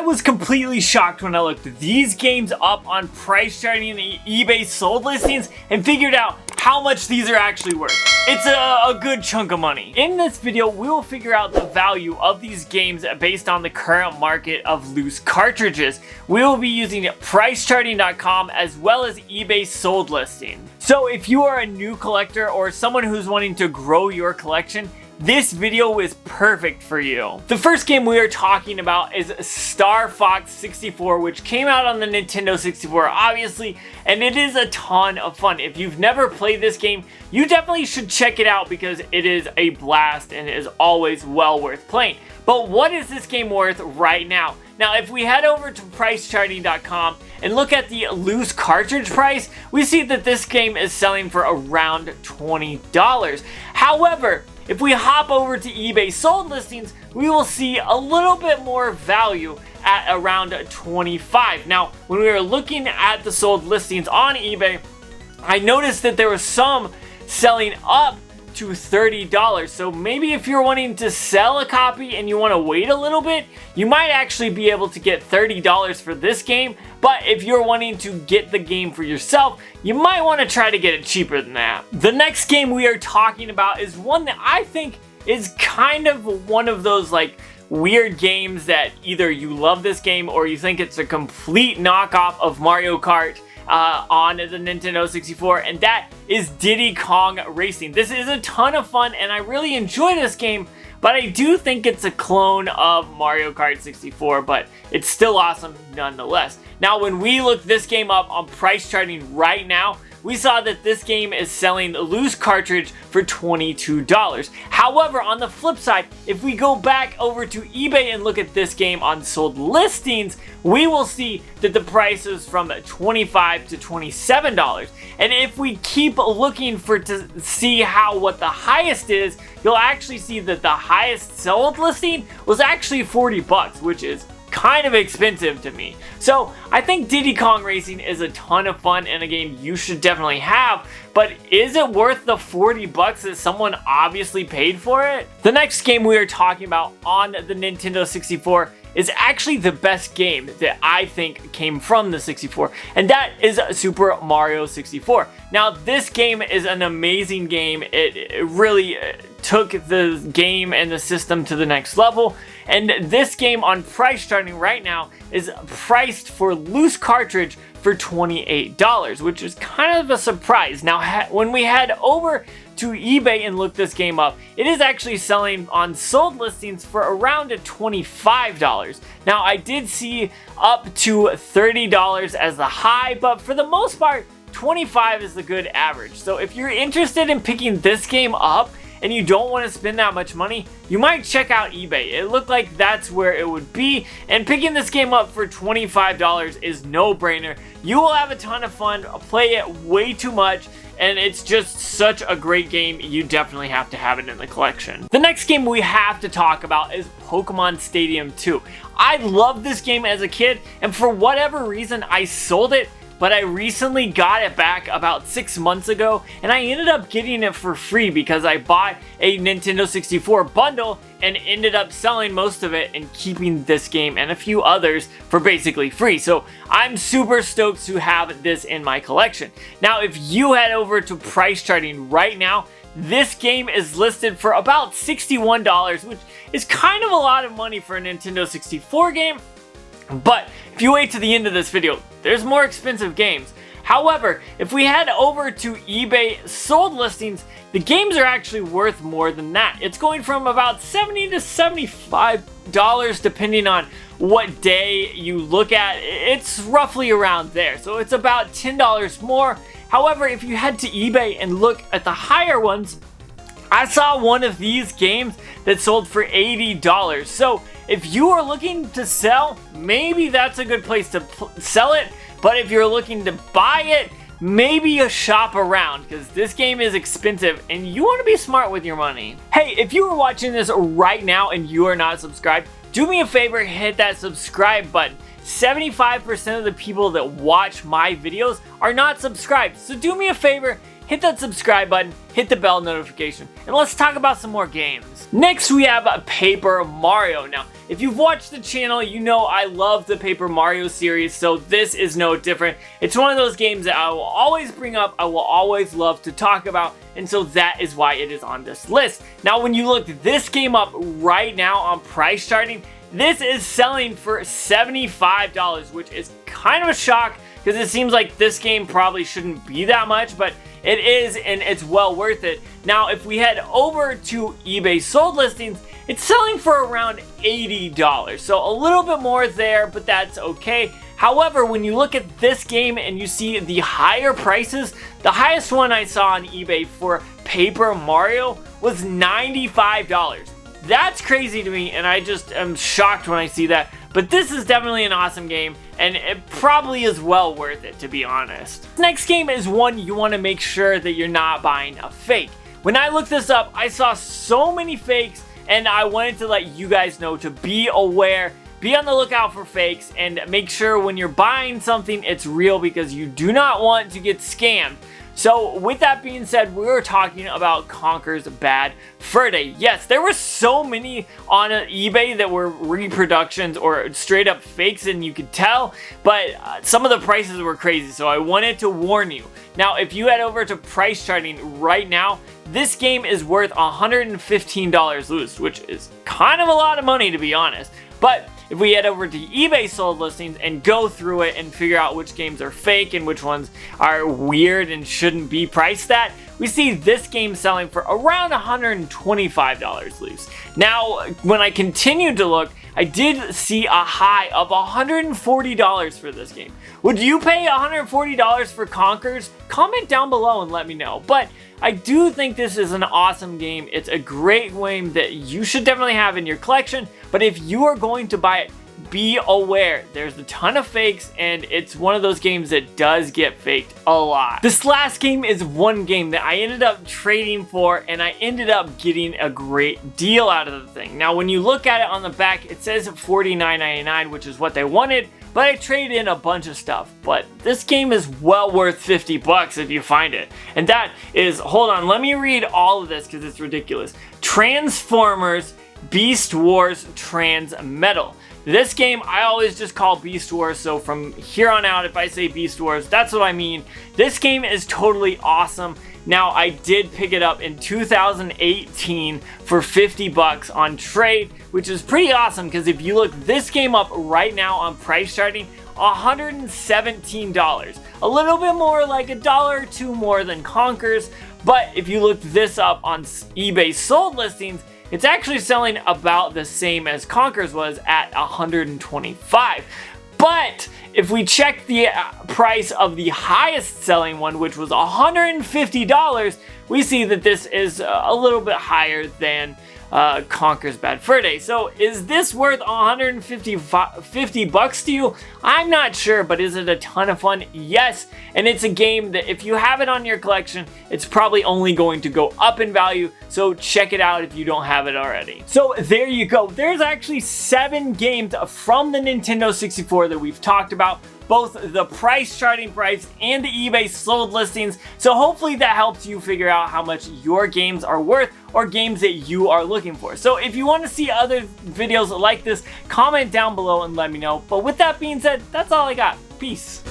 I was completely shocked when I looked these games up on price charting and eBay sold listings and figured out how much these are actually worth. It's a good chunk of money. In this video, we will figure out the value of these games based on the current market of loose cartridges. We will be using pricecharting.com as well as eBay sold listing. So if you are a new collector or someone who's wanting to grow your collection, this video is perfect for you. The first game we are talking about is Star Fox 64, which came out on the Nintendo 64, obviously, and it is a ton of fun. If you've never played this game, you definitely should check it out because it is a blast and is always well worth playing. But what is this game worth right now? Now, if we head over to pricecharting.com and look at the loose cartridge price, we see that this game is selling for around $20. However, if we hop over to eBay sold listings, we will see a little bit more value at around $25. Now, when we were looking at the sold listings on eBay, I noticed that there was some selling up to $30. So maybe if you're wanting to sell a copy and you want to wait a little bit, you might actually be able to get $30 for this game. But if you're wanting to get the game for yourself, you might want to try to get it cheaper than that. The next game we are talking about is one that I think is kind of one of those like weird games that either you love this game or you think it's a complete knockoff of Mario Kart on the Nintendo 64, and that is Diddy Kong Racing. This is a ton of fun and I really enjoy this game, but I do think it's a clone of Mario Kart 64, but it's still awesome nonetheless. Now, when we looked this game up on price charting right now, we saw that this game is selling a loose cartridge for $22. However, on the flip side, if we go back over to eBay and look at this game on sold listings, we will see that the price is from $25 to $27. And if we keep looking to see what the highest is, you'll actually see that the highest sold listing was actually $40, which is kind of expensive to me. So I think Diddy Kong Racing is a ton of fun and a game you should definitely have, but is it worth the $40 that someone obviously paid for it? The next game we are talking about on the Nintendo 64 is actually the best game that I think came from the 64, and that is Super Mario 64. Now, this game is an amazing game. It really took the game and the system to the next level, and this game on price charting right now is priced for loose cartridge for $28, which is kind of a surprise. Now, when we head over to eBay and look this game up, it is actually selling on sold listings for around $25. Now, I did see up to $30 as the high, but for the most part, $25 is the good average. So if you're interested in picking this game up and you don't want to spend that much money, you might check out eBay. It looked like that's where it would be, and picking this game up for $25 is no brainer. You will have a ton of fun, play it way too much, and it's just such a great game. You definitely have to have it in the collection. The next game we have to talk about is Pokemon Stadium 2. I loved this game as a kid, and for whatever reason I sold it, but I recently got it back about 6 months ago, and I ended up getting it for free because I bought a Nintendo 64 bundle and ended up selling most of it and keeping this game and a few others for basically free. So I'm super stoked to have this in my collection. Now, if you head over to price charting right now, this game is listed for about $61, which is kind of a lot of money for a Nintendo 64 game. But if you wait to the end of this video, there's more expensive games. However, if we head over to eBay sold listings, the games are actually worth more than that. It's going from about $70 to $75 depending on what day you look at. It's roughly around there, so it's about $10 more. However, if you head to eBay and look at the higher ones, I saw one of these games that sold for $80. So if you are looking to sell, maybe that's a good place to sell it. But if you're looking to buy it, maybe a shop around, because this game is expensive and you want to be smart with your money. Hey, if you are watching this right now and you are not subscribed, do me a favor, hit that subscribe button. 75% of the people that watch my videos are not subscribed. So do me a favor, hit that subscribe button, hit the bell notification, and let's talk about some more games. Next we have Paper Mario. Now, if you've watched the channel, you know I love the Paper Mario series, so this is no different. It's one of those games that I will always bring up, I will always love to talk about, and so that is why it is on this list. Now, when you look this game up right now on price charting, this is selling for $75, which is kind of a shock because it seems like this game probably shouldn't be that much, but it is, and it's well worth it. Now, if we head over to eBay sold listings, it's selling for around $80. So a little bit more there, but that's okay. However, when you look at this game and you see the higher prices, the highest one I saw on eBay for Paper Mario was $95. That's crazy to me, and I just am shocked when I see that. But this is definitely an awesome game, and it probably is well worth it, to be honest. Next game is one you want to make sure that you're not buying a fake. When I looked this up, I saw so many fakes, and I wanted to let you guys know to be aware, be on the lookout for fakes, and make sure when you're buying something it's real, because you do not want to get scammed. So with that being said, we were talking about Conker's Bad Fur Day. Yes, there were so many on eBay that were reproductions or straight up fakes, and you could tell, but some of the prices were crazy, so I wanted to warn you. Now, if you head over to price charting right now, this game is worth $115 loose, which is kind of a lot of money, to be honest. But if we head over to eBay sold listings and go through it and figure out which games are fake and which ones are weird and shouldn't be priced at, we see this game selling for around $125 loose. Now, when I continued to look, I did see a high of $140 for this game. Would you pay $140 for Conkers? Comment down below and let me know. But I do think this is an awesome game. It's a great game that you should definitely have in your collection. But if you are going to buy it, be aware. There's a ton of fakes, and it's one of those games that does get faked a lot. This last game is one game that I ended up trading for, and I ended up getting a great deal out of the thing. Now, when you look at it on the back, it says $49.99, which is what they wanted, but I traded in a bunch of stuff. But this game is well worth 50 bucks if you find it. And that is, hold on, let me read all of this because it's ridiculous. Transformers Beast Wars Trans Metal. This game I always just call Beast Wars, so from here on out if I say Beast Wars, that's what I mean. This game is totally awesome. Now, I did pick it up in 2018 for 50 bucks on trade, which is pretty awesome because if you look this game up right now on price charting, $117. A little bit more, like $1 or $2 more than Conkers, but if you look this up on eBay sold listings, it's actually selling about the same as Conkers was at $125. But if we check the price of the highest selling one, which was $150, we see that this is a little bit higher than Conker's Bad Fur Day. So is this worth 50 bucks to you? I'm not sure, but is it a ton of fun? Yes, and it's a game that if you have it on your collection, it's probably only going to go up in value, so check it out if you don't have it already. So there you go. There's actually 7 games from the Nintendo 64 that we've talked about, both the price charting price and the eBay sold listings. So hopefully that helps you figure out how much your games are worth or games that you are looking for. So if you want to see other videos like this, comment down below and let me know. But with that being said, that's all I got. Peace.